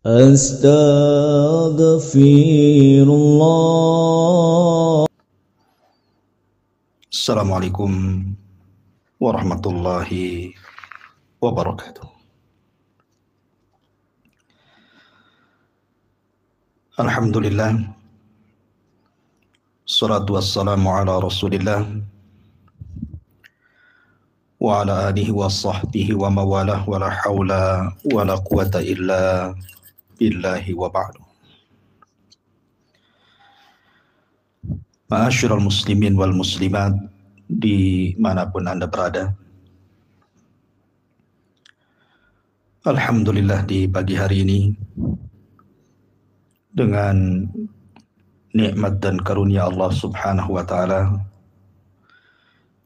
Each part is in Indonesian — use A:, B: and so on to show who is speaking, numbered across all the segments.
A: Astaghfirullah.
B: Assalamualaikum warahmatullahi wabarakatuh. Alhamdulillah, salatu wassalamu ala rasulillah wa ala alihi wa sahbihi wa mawalah wa la hawla wa la quwata illa billahi wa ba'du. Ma'asyiral muslimin wal muslimat dimanapun Anda berada, alhamdulillah di pagi hari ini dengan nikmat dan karunia Allah subhanahu wa ta'ala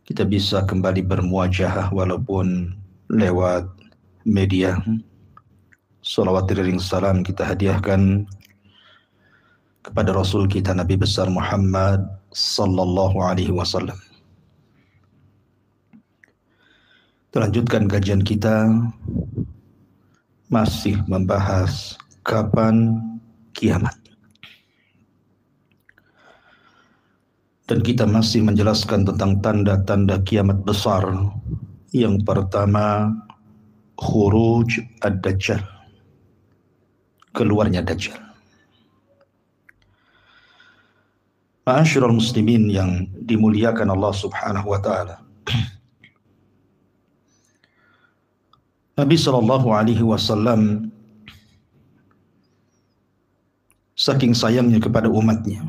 B: kita bisa kembali bermuajahah walaupun lewat media. Salawat dan salam kita hadiahkan kepada Rasul kita Nabi besar Muhammad sallallahu alaihi wasallam. Terlanjutkan kajian kita masih membahas kapan kiamat. Dan kita masih menjelaskan tentang tanda-tanda kiamat besar. Yang pertama, khuruj ad-dajjal, keluarnya Dajjal. Ma'asyiral muslimin yang dimuliakan Allah subhanahu wa ta'ala, Nabi sallallahu alaihi wasallam saking sayangnya kepada umatnya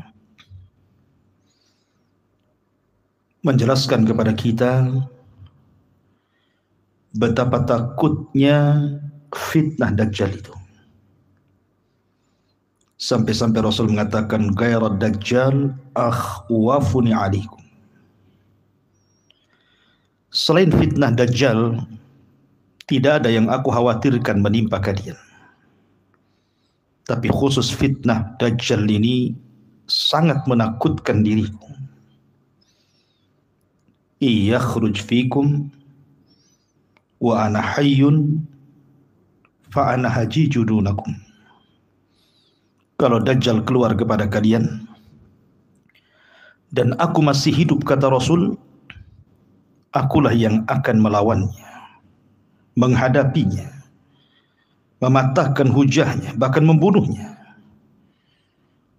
B: menjelaskan kepada kita betapa takutnya fitnah Dajjal itu. Sampai-sampai Rasul mengatakan ghairad Dajjal akhwafuni alaikum. Selain fitnah Dajjal, tidak ada yang aku khawatirkan menimpa kalian. Tapi khusus fitnah Dajjal ini sangat menakutkan diriku. Iyakhruj fikum wa ana hayyun fa ana hajiju dunakum. Kalau Dajjal keluar kepada kalian dan aku masih hidup, kata Rasul, akulah yang akan melawannya, menghadapinya, mematahkan hujahnya, bahkan membunuhnya.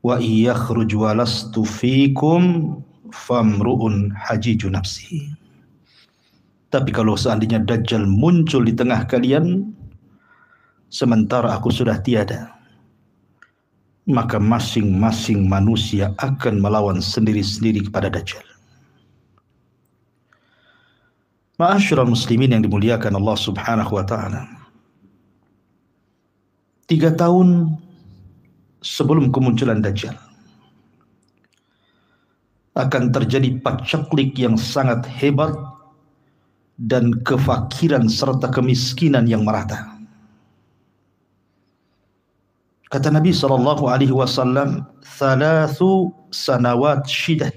B: Wa iyakhruj walastu fikum famru'un hajiju nafsi. Tapi kalau seandainya Dajjal muncul di tengah kalian sementara aku sudah tiada, maka masing-masing manusia akan melawan sendiri-sendiri kepada Dajjal. Ma'asyiral muslimin yang dimuliakan Allah subhanahu wa ta'ala, 3 tahun sebelum kemunculan Dajjal akan terjadi pacaklik yang sangat hebat dan kefakiran serta kemiskinan yang merata. Kata Nabi sallallahu alaihi wasallam, 3 sanawat syidah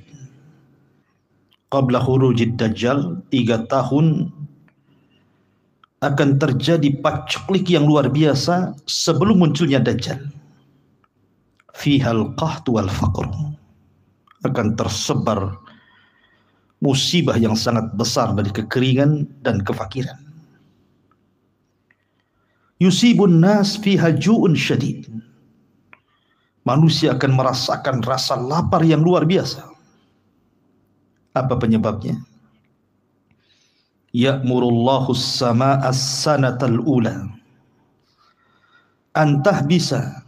B: qabla khurujid Dajjal, 3 tahun akan terjadi pacaklik yang luar biasa sebelum munculnya Dajjal. Fihal qahtu wal faqr, akan tersebar musibah yang sangat besar dari kekeringan dan kefakiran. Yusibun nas fiha ju'un syadid, manusia akan merasakan rasa lapar yang luar biasa. Apa penyebabnya? Ya'murullahu as-samaa'a as-sanatal ula antah bisa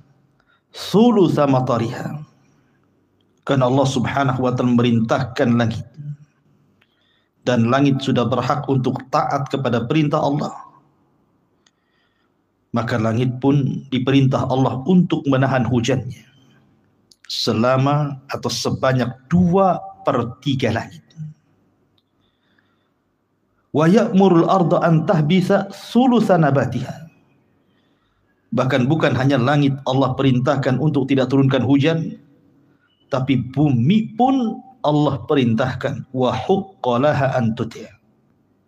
B: thulutha matariha. Karena Allah subhanahu wa ta'ala memerintahkan langit, dan langit sudah berhak untuk taat kepada perintah Allah, maka langit pun diperintah Allah untuk menahan hujannya selama atau sebanyak 2/3 langit. Wa ya'murul arda an tahbitha thulutha nabatiha. Bahkan bukan hanya langit Allah perintahkan untuk tidak turunkan hujan, tapi bumi pun Allah perintahkan wa huqqalaha an tuti'.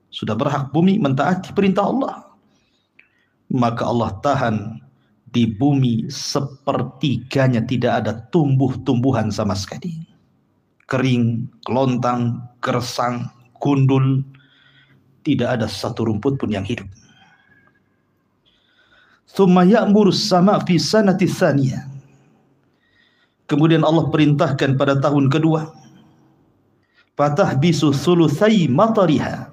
B: Sudah berhak bumi mentaati perintah Allah. Maka Allah tahan di bumi sepertiganya tidak ada tumbuh-tumbuhan sama sekali. Kering, kelontang, gersang, gundul, tidak ada satu rumput pun yang hidup. Tsumma ya'muru as-sama' fi sanati tsaniyah. Kemudian Allah perintahkan pada tahun kedua, fatahbisu thulutsai matariha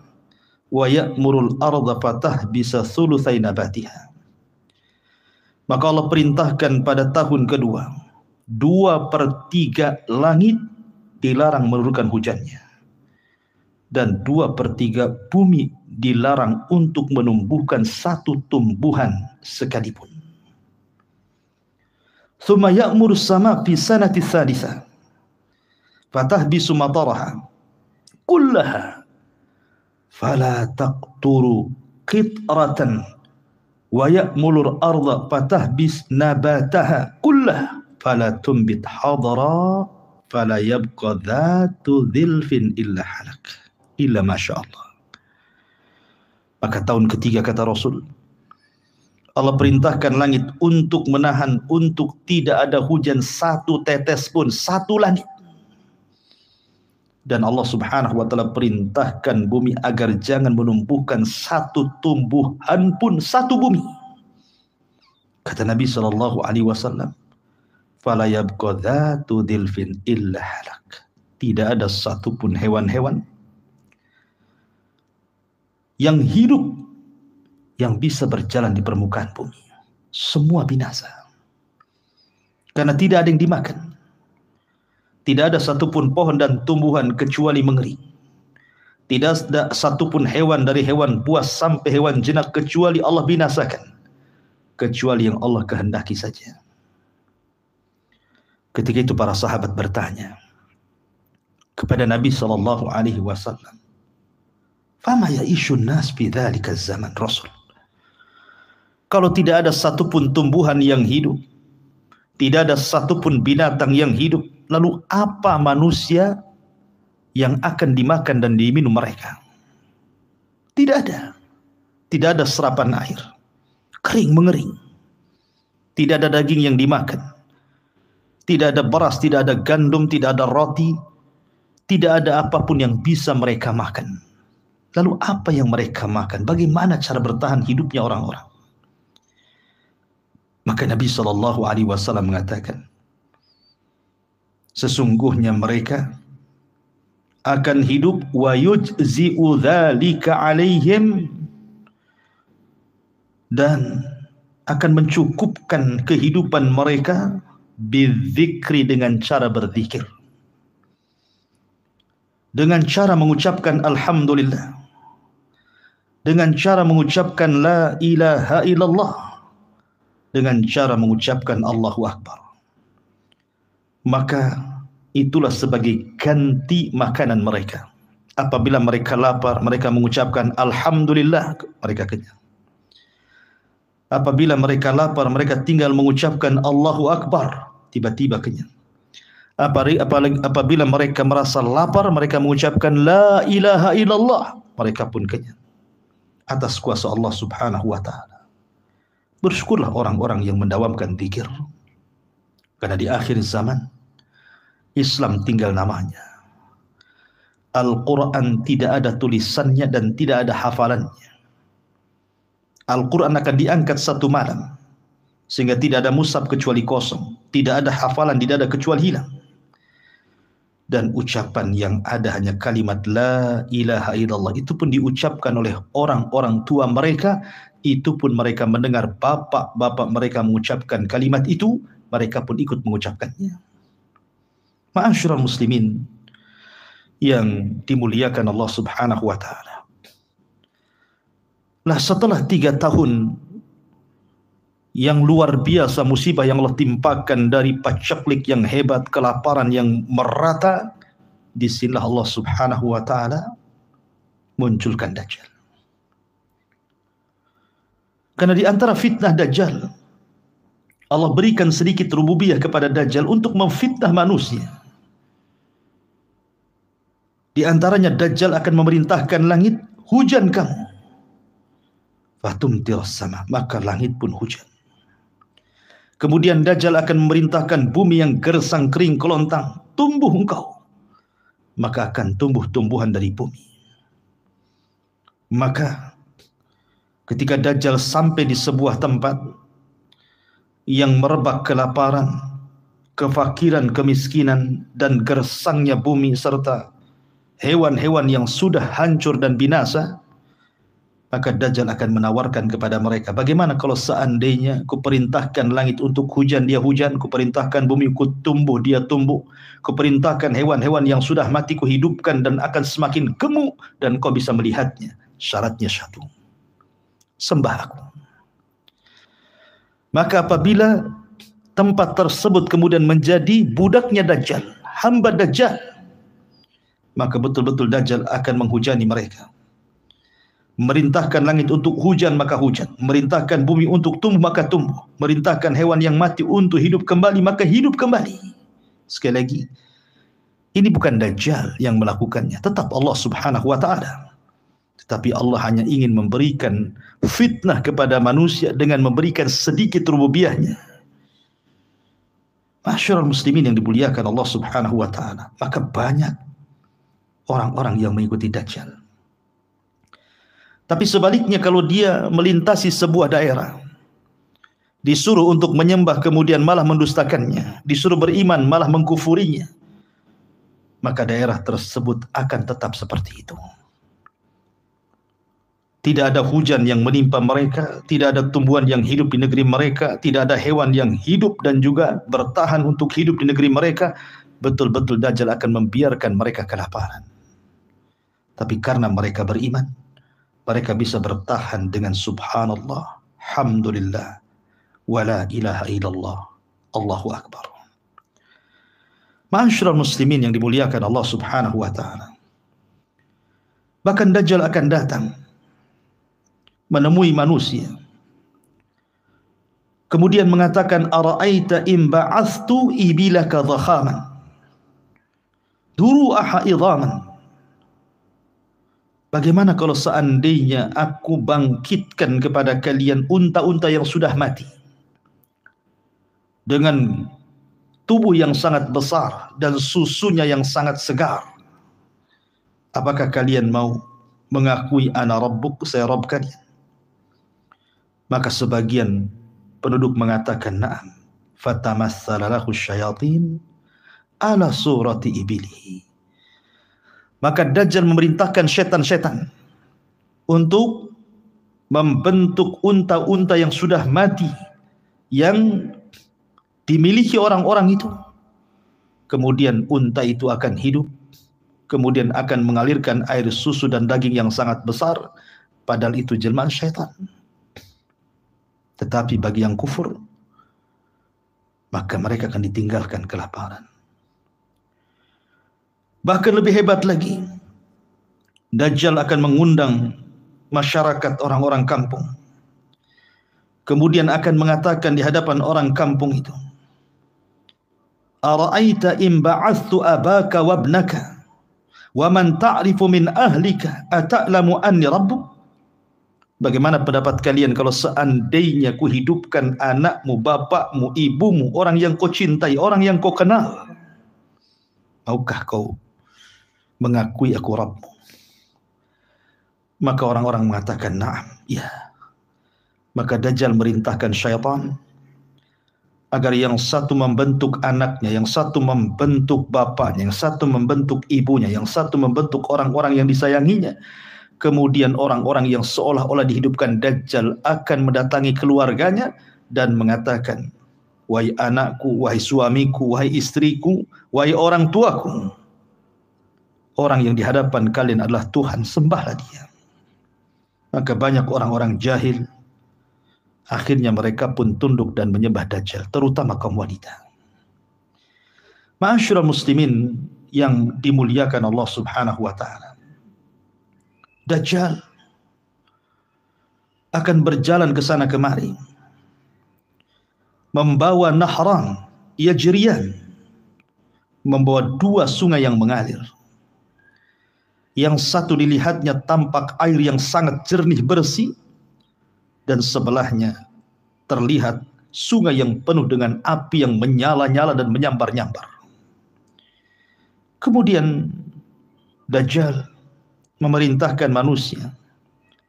B: wa ya'murul arda fatahbisa thulutsai nabatiha. Maka Allah perintahkan pada tahun kedua, 2/3 langit dilarang menurunkan hujannya, dan 2/3 bumi dilarang untuk menumbuhkan satu tumbuhan sekalipun. Tsumma ya'muru as-sama' fi sanati tsaditsah fatahbisu mataraha kullaha fala taqturu qitratan wa ya'muru al-ardha fatahbis nabataha kullaha fala tumbit hadra fala yabqa dhatu dhilfin illa halak illa masya Allah. Maka tahun ketiga, kata Rasul, Allah perintahkan langit untuk menahan, untuk tidak ada hujan satu tetes pun, satu langit. Dan Allah subhanahu wa ta'ala perintahkan bumi agar jangan menumbuhkan satu tumbuhan pun, satu bumi. Kata Nabi SAW, fala yabqa dhatu dhilfin illa halak. Tidak ada satupun hewan-hewan yang hidup yang bisa berjalan di permukaan bumi. Semua binasa. Karena tidak ada yang dimakan. Tidak ada satupun pohon dan tumbuhan kecuali mengering. Tidak ada satupun hewan dari hewan buas sampai hewan jinak kecuali Allah binasakan. Kecuali yang Allah kehendaki saja. Ketika itu para sahabat bertanya kepada Nabi SAW, "Fama ya'ishun nas fi dzalika zaman Rasul?" Kalau tidak ada satupun tumbuhan yang hidup, tidak ada satupun binatang yang hidup, lalu apa manusia yang akan dimakan dan diminum mereka? Tidak ada. Tidak ada serapan air. Kering mengering. Tidak ada daging yang dimakan. Tidak ada beras, tidak ada gandum, tidak ada roti. Tidak ada apapun yang bisa mereka makan. Lalu apa yang mereka makan? Bagaimana cara bertahan hidupnya orang-orang? Maka Nabi SAW mengatakan, sesungguhnya mereka akan hidup wa yujzi'u dzalika 'alaihim, dan akan mencukupkan kehidupan mereka bidzikri, dengan cara berzikir, dengan cara mengucapkan alhamdulillah, dengan cara mengucapkan la ilaha illallah, dengan cara mengucapkan Allahu Akbar. Maka itulah sebagai ganti makanan mereka. Apabila mereka lapar, mereka mengucapkan alhamdulillah, mereka kenyang. Apabila mereka lapar, mereka tinggal mengucapkan Allahu Akbar, tiba-tiba kenyang. Apabila mereka merasa lapar, mereka mengucapkan la ilaha illallah, mereka pun kenyang. Atas kuasa Allah subhanahu wa ta'ala. Bersyukurlah orang-orang yang mendawamkan zikir. Karena di akhir zaman, Islam tinggal namanya. Al-Quran tidak ada tulisannya dan tidak ada hafalannya. Al-Quran akan diangkat satu malam, sehingga tidak ada mushaf kecuali kosong. Tidak ada hafalan, tidak ada kecuali hilang. Dan ucapan yang ada hanya kalimat la ilaha illallah. Itu pun diucapkan oleh orang-orang tua mereka. Itu pun mereka mendengar bapak-bapak mereka mengucapkan kalimat itu, mereka pun ikut mengucapkannya. Ma'asyiral muslimin yang dimuliakan Allah subhanahu wa ta'ala. Nah, setelah 3 tahun yang luar biasa musibah yang Allah timpakan, dari pacaklik yang hebat, kelaparan yang merata, disinilah Allah subhanahu wa ta'ala munculkan Dajjal. Karena di antara fitnah Dajjal, Allah berikan sedikit rububiyah kepada Dajjal untuk memfitnah manusia. Di antaranya Dajjal akan memerintahkan langit, hujan kamu. Fatumtiras sama, maka langit pun hujan. Kemudian Dajjal akan memerintahkan bumi yang gersang kering kelontang, tumbuh engkau, maka akan tumbuh tumbuhan dari bumi. Maka ketika Dajjal sampai di sebuah tempat yang merebak kelaparan, kefakiran, kemiskinan, dan gersangnya bumi serta hewan-hewan yang sudah hancur dan binasa, maka Dajjal akan menawarkan kepada mereka, bagaimana kalau seandainya kuperintahkan langit untuk hujan, dia hujan, kuperintahkan bumi ku tumbuh, dia tumbuh, kuperintahkan hewan-hewan yang sudah mati kuhidupkan dan akan semakin gemuk dan kau bisa melihatnya. Syaratnya satu, sembah aku. Maka apabila tempat tersebut kemudian menjadi budaknya Dajjal, hamba Dajjal, maka betul-betul Dajjal akan menghujani mereka. Merintahkan langit untuk hujan maka hujan, merintahkan bumi untuk tumbuh maka tumbuh, merintahkan hewan yang mati untuk hidup kembali maka hidup kembali. Sekali lagi, ini bukan Dajjal yang melakukannya, tetap Allah Subhanahu wa taala. Tetapi Allah hanya ingin memberikan fitnah kepada manusia dengan memberikan sedikit rububiyahnya. Masyarul muslimin yang dimuliakan Allah Subhanahu wa taala, maka banyak orang-orang yang mengikuti Dajjal. Tapi sebaliknya, kalau dia melintasi sebuah daerah, disuruh untuk menyembah kemudian malah mendustakannya, disuruh beriman malah mengkufurinya, maka daerah tersebut akan tetap seperti itu. Tidak ada hujan yang menimpa mereka, tidak ada tumbuhan yang hidup di negeri mereka, tidak ada hewan yang hidup dan juga bertahan untuk hidup di negeri mereka. Betul-betul Dajjal akan membiarkan mereka kelaparan. Tapi karena mereka beriman, mereka bisa bertahan dengan subhanallah, alhamdulillah, wala ilaha illallah, Allahu akbar. Ma'asyiral muslimin yang dimuliakan Allah Subhanahu wa taala. Bahkan Dajjal akan datang menemui manusia, kemudian mengatakan, ara'aita in ba'athtu ibilaka dhakhaman duru'aha idhaman. Bagaimana kalau seandainya aku bangkitkan kepada kalian unta-unta yang sudah mati dengan tubuh yang sangat besar dan susunya yang sangat segar? Apakah kalian mau mengakui ana rabbuk, saya Rabb kalian? Maka sebagian penduduk mengatakan na'am. Fatamassala lahu syayatin ala surati ibilihi. Maka Dajjal memerintahkan setan-setan untuk membentuk unta-unta yang sudah mati yang dimiliki orang-orang itu. Kemudian unta itu akan hidup, kemudian akan mengalirkan air susu dan daging yang sangat besar, padahal itu jelmaan syaitan. Tetapi bagi yang kufur, maka mereka akan ditinggalkan kelaparan. Bahkan lebih hebat lagi, Dajjal akan mengundang masyarakat orang-orang kampung. Kemudian akan mengatakan di hadapan orang kampung itu, ara'aita in ba'athtu abaka wabnaka wa man ta'rifu min ahlika ata'lamu anni rabbuk. Bagaimana pendapat kalian kalau seandainya kuhidupkan anakmu, bapakmu, ibumu, orang yang kau cintai, orang yang kau kenal? Maukah kau mengakui aku Rabbmu? Maka orang-orang mengatakan na'am, ya. Maka Dajjal merintahkan syaitan agar yang satu membentuk anaknya, yang satu membentuk bapaknya, yang satu membentuk ibunya, yang satu membentuk orang-orang yang disayanginya. Kemudian orang-orang yang seolah-olah dihidupkan Dajjal akan mendatangi keluarganya dan mengatakan, wahai anakku, wahai suamiku, wahai istriku, wahai orang tuaku, orang yang di hadapan kalian adalah Tuhan, sembahlah dia. Maka banyak orang-orang jahil, akhirnya mereka pun tunduk dan menyembah Dajjal, terutama kaum wanita. Ma'asyiral muslimin yang dimuliakan Allah Subhanahu wa taala, Dajjal akan berjalan ke sana kemari, membawa nahran yajriyan, membawa dua sungai yang mengalir. Yang satu dilihatnya tampak air yang sangat jernih bersih, dan sebelahnya terlihat sungai yang penuh dengan api yang menyala-nyala dan menyambar-nyambar. Kemudian Dajjal memerintahkan manusia,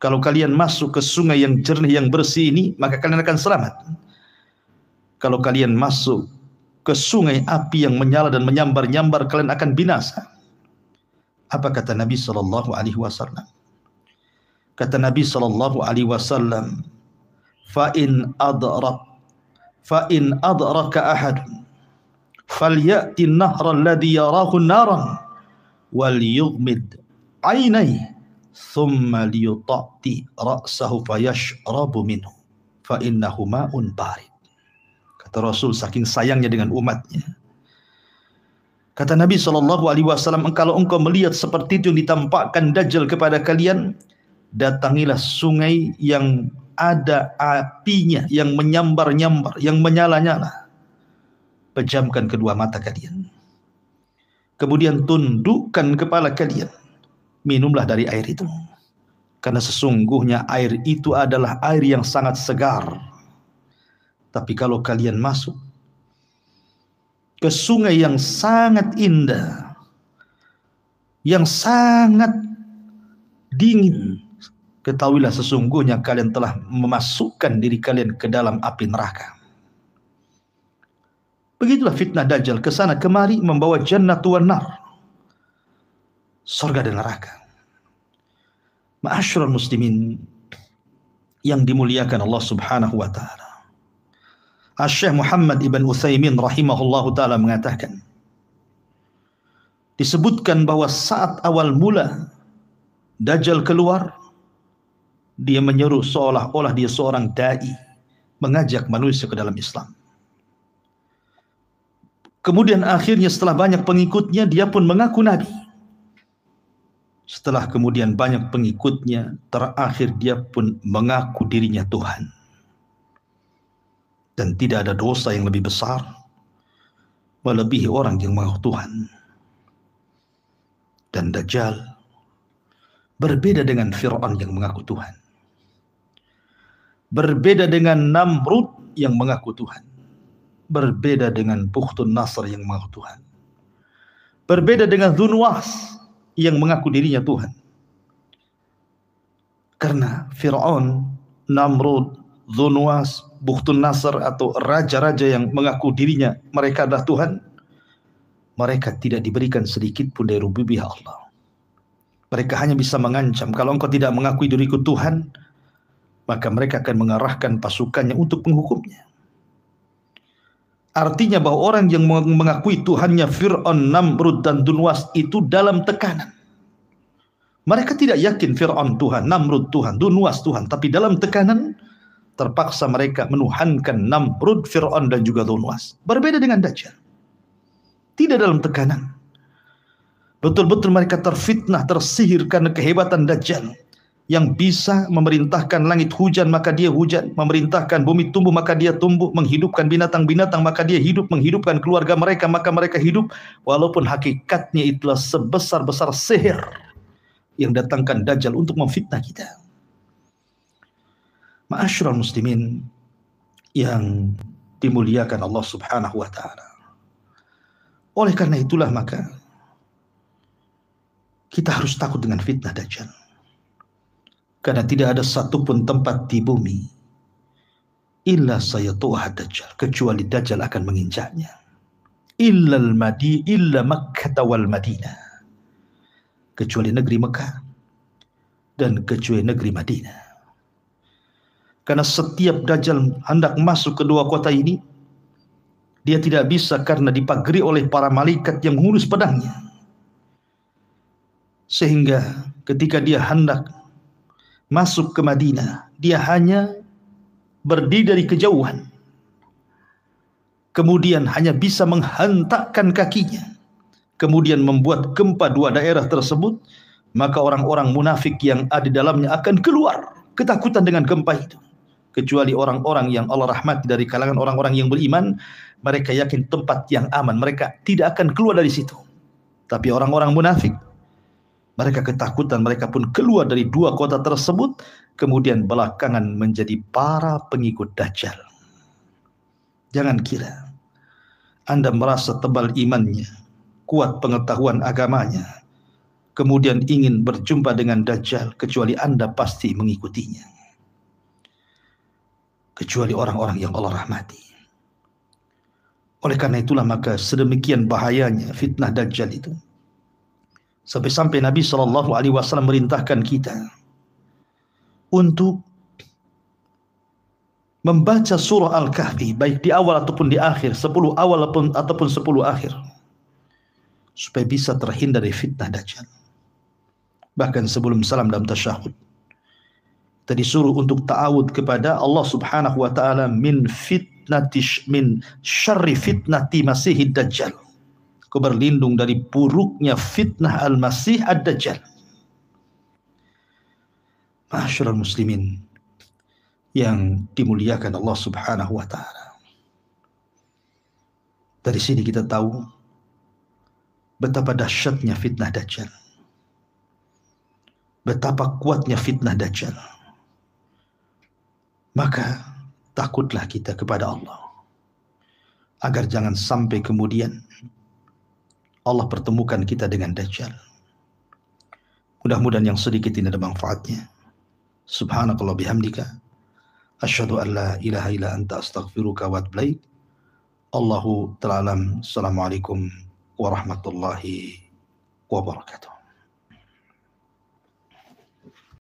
B: kalau kalian masuk ke sungai yang jernih yang bersih ini, maka kalian akan selamat. Kalau kalian masuk ke sungai api yang menyala dan menyambar-nyambar, kalian akan binasa. Apa kata Nabi sallallahu alaihi wasallam? Kata Nabi sallallahu alaihi wasallam, fa in adraka ahad falyati an-nahra alladhi yarahu an-naran wal yughmid 'ainayhi thumma liyutati ra'sahu fayashrabu minhu fa innahu ma'un barid. Kata Rasul saking sayangnya dengan umatnya. Kata Nabi SAW, kalau engkau melihat seperti itu yang ditampakkan Dajjal kepada kalian, datangilah sungai yang ada apinya, yang menyambar-nyambar, yang menyala-nyala. Pejamkan kedua mata kalian. Kemudian tundukkan kepala kalian. Minumlah dari air itu. Karena sesungguhnya air itu adalah air yang sangat segar. Tapi kalau kalian masuk ke sungai yang sangat indah, yang sangat dingin, ketahuilah sesungguhnya kalian telah memasukkan diri kalian ke dalam api neraka. Begitulah fitnah Dajjal, kesana kemari membawa jannatu wan nar, surga dan neraka. Ma'asyiral muslimin yang dimuliakan Allah Subhanahu wa taala. Syekh Muhammad ibn Utsaimin rahimahullahu taala mengatakan, disebutkan bahwa saat awal mula Dajjal keluar, dia menyeru seolah-olah dia seorang dai, mengajak manusia ke dalam Islam. Kemudian akhirnya setelah banyak pengikutnya, dia pun mengaku nabi. Setelah kemudian banyak pengikutnya, terakhir dia pun mengaku dirinya Tuhan. Dan tidak ada dosa yang lebih besar melebihi orang yang mengaku Tuhan. Dan Dajjal berbeda dengan Fir'aun yang mengaku Tuhan. Berbeda dengan Namrud yang mengaku Tuhan. Berbeda dengan Bukhtun Nasr yang mengaku Tuhan. Berbeda dengan Dzunwas yang mengaku dirinya Tuhan. Karena Fir'aun, Namrud, Dzunwas, Bukhtun Nasr atau raja-raja yang mengaku dirinya mereka adalah Tuhan, mereka tidak diberikan sedikit pun dari rububiyah Allah. Mereka hanya bisa mengancam, kalau engkau tidak mengakui diriku Tuhan, maka mereka akan mengarahkan pasukannya untuk menghukumnya. Artinya bahwa orang yang mengakui Tuhannya Fir'aun, Namrud dan Dzunwas itu dalam tekanan. Mereka tidak yakin Fir'aun Tuhan, Namrud Tuhan, Dzunwas Tuhan, tapi dalam tekanan terpaksa mereka menuhankan Namrud, Fir'aun dan juga Dzunwas. Berbeda dengan Dajjal. Tidak dalam tekanan. Betul-betul mereka terfitnah, tersihir karena kehebatan Dajjal. Yang bisa memerintahkan langit hujan maka dia hujan, memerintahkan bumi tumbuh maka dia tumbuh, menghidupkan binatang-binatang maka dia hidup, menghidupkan keluarga mereka maka mereka hidup. Walaupun hakikatnya itulah sebesar-besar sihir yang datangkan Dajjal untuk memfitnah kita. Ma'asyiral muslimin yang dimuliakan Allah Subhanahu wa taala. Oleh karena itulah maka kita harus takut dengan fitnah Dajjal. Karena tidak ada satupun tempat di bumi illa sayatuha Dajjal, kecuali Dajjal akan menginjaknya. Illa Makkah wal Madinah, kecuali negeri Mekah dan kecuali negeri Madinah. Karena setiap Dajjal hendak masuk ke dua kota ini, dia tidak bisa karena dipagari oleh para malaikat yang mengurus pedangnya. Sehingga ketika dia hendak masuk ke Madinah, dia hanya berdiri dari kejauhan. Kemudian hanya bisa menghentakkan kakinya. Kemudian membuat gempa dua daerah tersebut, maka orang-orang munafik yang ada di dalamnya akan keluar ketakutan dengan gempa itu. Kecuali orang-orang yang Allah rahmati dari kalangan orang-orang yang beriman, mereka yakin tempat yang aman, mereka tidak akan keluar dari situ. Tapi orang-orang munafik, mereka ketakutan, mereka pun keluar dari dua kota tersebut, kemudian belakangan menjadi para pengikut Dajjal. Jangan kira Anda merasa tebal imannya, kuat pengetahuan agamanya, kemudian ingin berjumpa dengan Dajjal, kecuali Anda pasti mengikutinya. Kecuali orang-orang yang Allah rahmati. Oleh karena itulah maka sedemikian bahayanya fitnah Dajjal itu. Sampai-sampai Nabi SAW merintahkan kita untuk membaca surah Al-Kahfi, baik di awal ataupun di akhir, 10 awal ataupun 10 akhir, supaya bisa terhindar dari fitnah Dajjal. Bahkan sebelum salam dalam tasyahud, kita disuruh untuk ta'awud kepada Allah Subhanahu wa taala min syarri fitnati Masihid Dajjal. Aku berlindung dari buruknya fitnah Al-Masih Ad-Dajjal. Ma'asyiral muslimin yang dimuliakan Allah Subhanahu wa taala. Dari sini kita tahu betapa dahsyatnya fitnah Dajjal. Betapa kuatnya fitnah Dajjal. Maka takutlah kita kepada Allah, agar jangan sampai kemudian Allah pertemukan kita dengan Dajjal. Mudah-mudahan yang sedikit ini ada manfaatnya. Subhanakallah bihamdika, asyhadu an la ilaha illa anta astaghfiruka wa atubu ilaik. Allahu ta'ala alam. Assalamualaikum warahmatullahi wabarakatuh.